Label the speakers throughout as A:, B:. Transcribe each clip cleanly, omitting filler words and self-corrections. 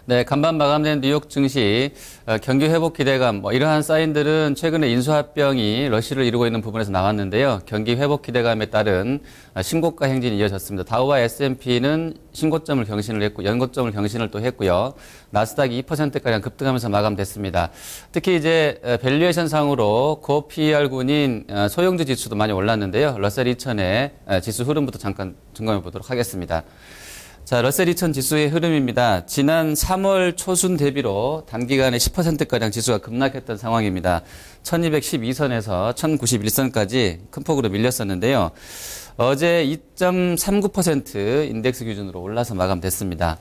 A: 네, 간밤 마감된 뉴욕 증시, 경기 회복 기대감, 이러한 사인들은 최근에 인수합병이 러시를 이루고 있는 부분에서 나왔는데요. 경기 회복 기대감에 따른 신고가 행진이 이어졌습니다. 다우와 S&P는 신고점을 경신을 했고, 연고점을 경신을 또 했고요. 나스닥이 2%가량 급등하면서 마감됐습니다. 특히 이제 밸류에이션 상으로 고PER군인 소형주 지수도 많이 올랐는데요. 러셀 2000의 지수 흐름부터 잠깐 점검해 보도록 하겠습니다. 자, 러셀 2000 지수의 흐름입니다. 지난 3월 초순 대비로 단기간에 10%가량 지수가 급락했던 상황입니다. 1212선에서 1091선까지 큰 폭으로 밀렸었는데요. 어제 2.39% 인덱스 기준으로 올라서 마감됐습니다.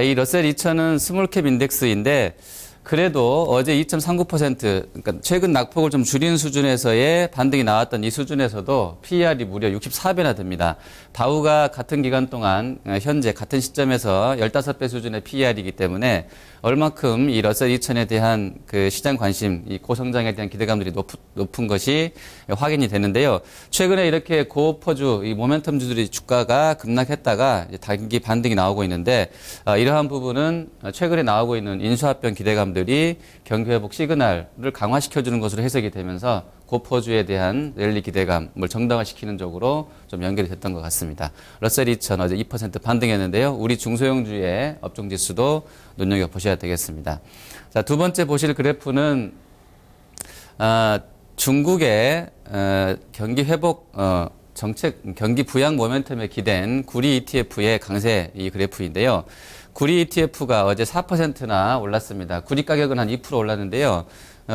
A: 이 러셀 2000은 스몰캡 인덱스인데 그래도 어제 2.39%, 그러니까 최근 낙폭을 좀 줄인 수준에서의 반등이 나왔던 이 수준에서도 PER이 무려 64배나 됩니다. 다우가 같은 기간 동안 현재 같은 시점에서 15배 수준의 PER이기 때문에 얼마큼 이 러셀 2000에 대한 그 시장 관심, 이 고성장에 대한 기대감들이 높은 것이 확인이 되는데요. 최근에 이렇게 고퍼주, 이 모멘텀주들이 주가가 급락했다가 이제 단기 반등이 나오고 있는데 이러한 부분은 최근에 나오고 있는 인수합병 기대감들이 경기 회복 시그널을 강화시켜주는 것으로 해석이 되면서 고퍼주에 대한 랠리 기대감을 정당화시키는 쪽으로 좀 연결이 됐던 것 같습니다. 러셀 2000 어제 2% 반등했는데요. 우리 중소형주의 업종지수도 눈여겨보셔야 되겠습니다. 자, 두 번째 보실 그래프는 중국의 경기 회복 정책, 경기 부양 모멘텀에 기댄 구리 ETF의 강세 이 그래프인데요. 구리 ETF가 어제 4%나 올랐습니다. 구리 가격은 한 2% 올랐는데요.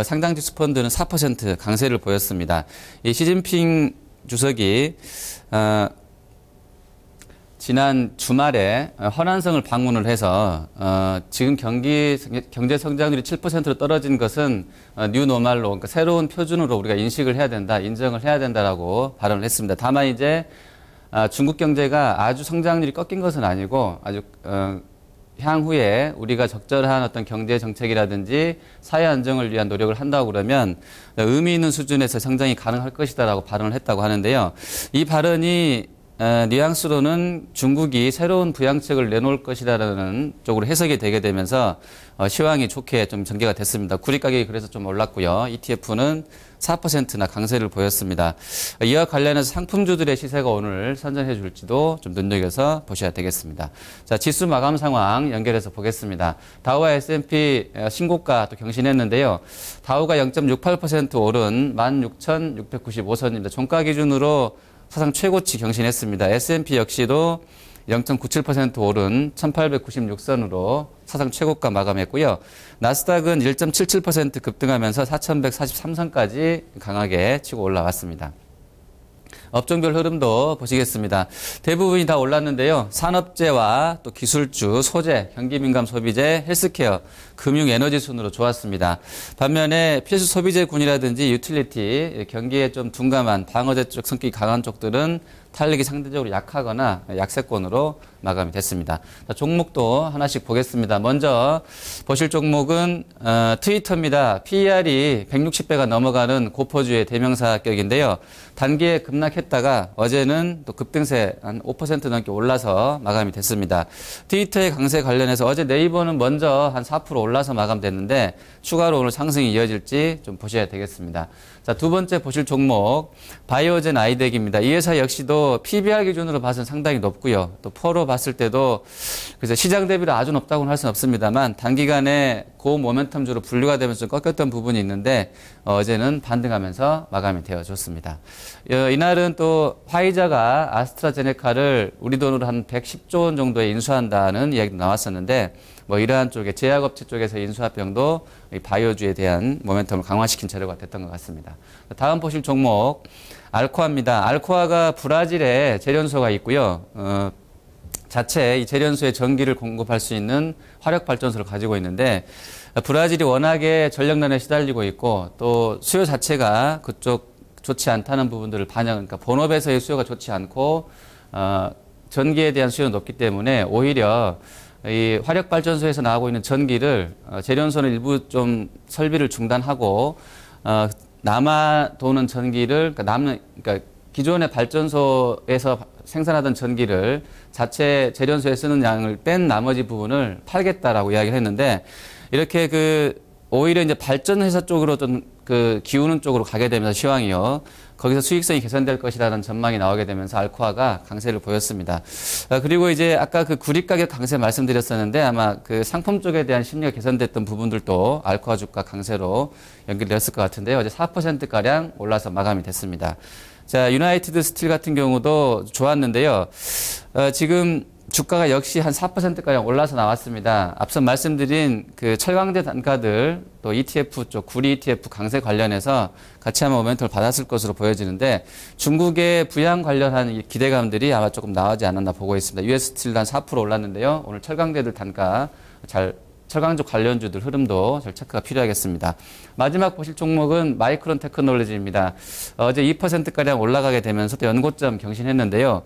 A: 상장지수 펀드는 4% 강세를 보였습니다. 이 시진핑 주석이 지난 주말에 허난성을 방문을 해서 지금 경제 성장률이 7%로 떨어진 것은 뉴노멀로, 그러니까 새로운 표준으로 우리가 인식을 해야 된다, 인정을 해야 된다라고 발언을 했습니다. 다만 이제 중국 경제가 아주 성장률이 꺾인 것은 아니고 아주 향후에 우리가 적절한 어떤 경제 정책이라든지 사회 안정을 위한 노력을 한다고 그러면 의미 있는 수준에서 성장이 가능할 것이다라고 발언을 했다고 하는데요. 이 발언이 뉘앙스로는 중국이 새로운 부양책을 내놓을 것이라는 쪽으로 해석이 되게 되면서 시황이 좋게 좀 전개가 됐습니다. 구리 가격이 그래서 좀 올랐고요. ETF는 4%나 강세를 보였습니다. 이와 관련해서 상품주들의 시세가 오늘 선전해 줄지도 좀 눈여겨서 보셔야 되겠습니다. 자, 지수 마감 상황 연결해서 보겠습니다. 다우와 S&P 신고가 또 경신했는데요. 다우가 0.68% 오른 16,695선입니다. 종가 기준으로 사상 최고치 경신했습니다. S&P 역시도 0.97% 오른 1896선으로 사상 최고가 마감했고요. 나스닥은 1.77% 급등하면서 4143선까지 강하게 치고 올라왔습니다. 업종별 흐름도 보시겠습니다. 대부분이 다 올랐는데요. 산업재와 또 기술주, 소재, 경기민감 소비재, 헬스케어, 금융, 에너지 순으로 좋았습니다. 반면에 필수 소비재군이라든지 유틸리티, 경기에 좀 둔감한 방어재 쪽 성격이 강한 쪽들은 탄력이 상대적으로 약하거나 약세권으로 마감이 됐습니다. 자, 종목도 하나씩 보겠습니다. 먼저 보실 종목은 트위터입니다. PER이 160배가 넘어가는 고퍼주의 대명사격인데요. 단기에 급락했다가 어제는 또 급등세 한 5% 넘게 올라서 마감이 됐습니다. 트위터의 강세 관련해서 어제 네이버는 먼저 한 4% 올라서 마감됐는데 추가로 오늘 상승이 이어질지 좀 보셔야 되겠습니다. 자, 두 번째 보실 종목 바이오젠 아이덱입니다. 이 회사 역시도 PBR 기준으로 봐서는 상당히 높고요. 또 포로 봤을 때도 그래서 시장 대비로 아주 높다고는 할 수는 없습니다만 단기간에 고 모멘텀주로 분류가 되면서 꺾였던 부분이 있는데 어제는 반등하면서 마감이 되어줬습니다. 이날은 또 화이자가 아스트라제네카를 우리 돈으로 한 110조 원 정도에 인수한다는 이야기도 나왔었는데 이러한 쪽에 제약업체 쪽에서 인수합병도 바이오주에 대한 모멘텀을 강화시킨 재료가 됐던 것 같습니다. 다음 보실 종목 알코아입니다. 알코아가 브라질에 재련소가 있고요. 자체 이 재련소에 전기를 공급할 수 있는 화력발전소를 가지고 있는데 브라질이 워낙에 전력난에 시달리고 있고 또 수요 자체가 그쪽 좋지 않다는 부분들을 그러니까 본업에서의 수요가 좋지 않고 전기에 대한 수요는 높기 때문에 오히려 이 화력발전소에서 나오고 있는 전기를 재련소는 일부 좀 설비를 중단하고 남아 도는 전기를 그러니까 기존의 발전소에서 생산하던 전기를 자체 재련소에 쓰는 양을 뺀 나머지 부분을 팔겠다라고 이야기를 했는데 이렇게 오히려 이제 발전회사 쪽으로 좀 기우는 쪽으로 가게 되면서 시황이요. 거기서 수익성이 개선될 것이라는 전망이 나오게 되면서 알코아가 강세를 보였습니다. 그리고 이제 아까 구리 가격 강세 말씀드렸었는데 아마 상품 쪽에 대한 심리가 개선됐던 부분들도 알코아 주가 강세로 연결됐을 것 같은데요. 어제 4%가량 올라서 마감이 됐습니다. 자, 유나이티드 스틸 같은 경우도 좋았는데요. 지금 주가가 역시 한 4%가량 올라서 나왔습니다. 앞서 말씀드린 철강제 단가들 또 ETF 쪽 구리 ETF 강세 관련해서 같이 한번 모멘텀을 받았을 것으로 보여지는데 중국의 부양 관련한 기대감들이 아마 조금 나오지 않았나 보고 있습니다. US 스틸도 한 4% 올랐는데요. 오늘 철강제들 단가 철강적 관련주들 흐름도 잘 체크가 필요하겠습니다. 마지막 보실 종목은 마이크론 테크놀로지입니다. 어제 2%가량 올라가게 되면서 또 연고점 경신했는데요.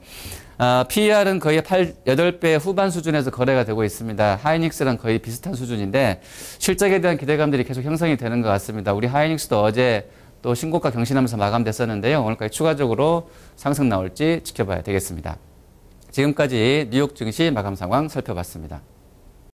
A: PER은 거의 8배 후반 수준에서 거래가 되고 있습니다. 하이닉스랑 거의 비슷한 수준인데 실적에 대한 기대감들이 계속 형성이 되는 것 같습니다. 우리 하이닉스도 어제 또 신고가 경신하면서 마감됐었는데요. 오늘까지 추가적으로 상승 나올지 지켜봐야 되겠습니다. 지금까지 뉴욕 증시 마감 상황 살펴봤습니다.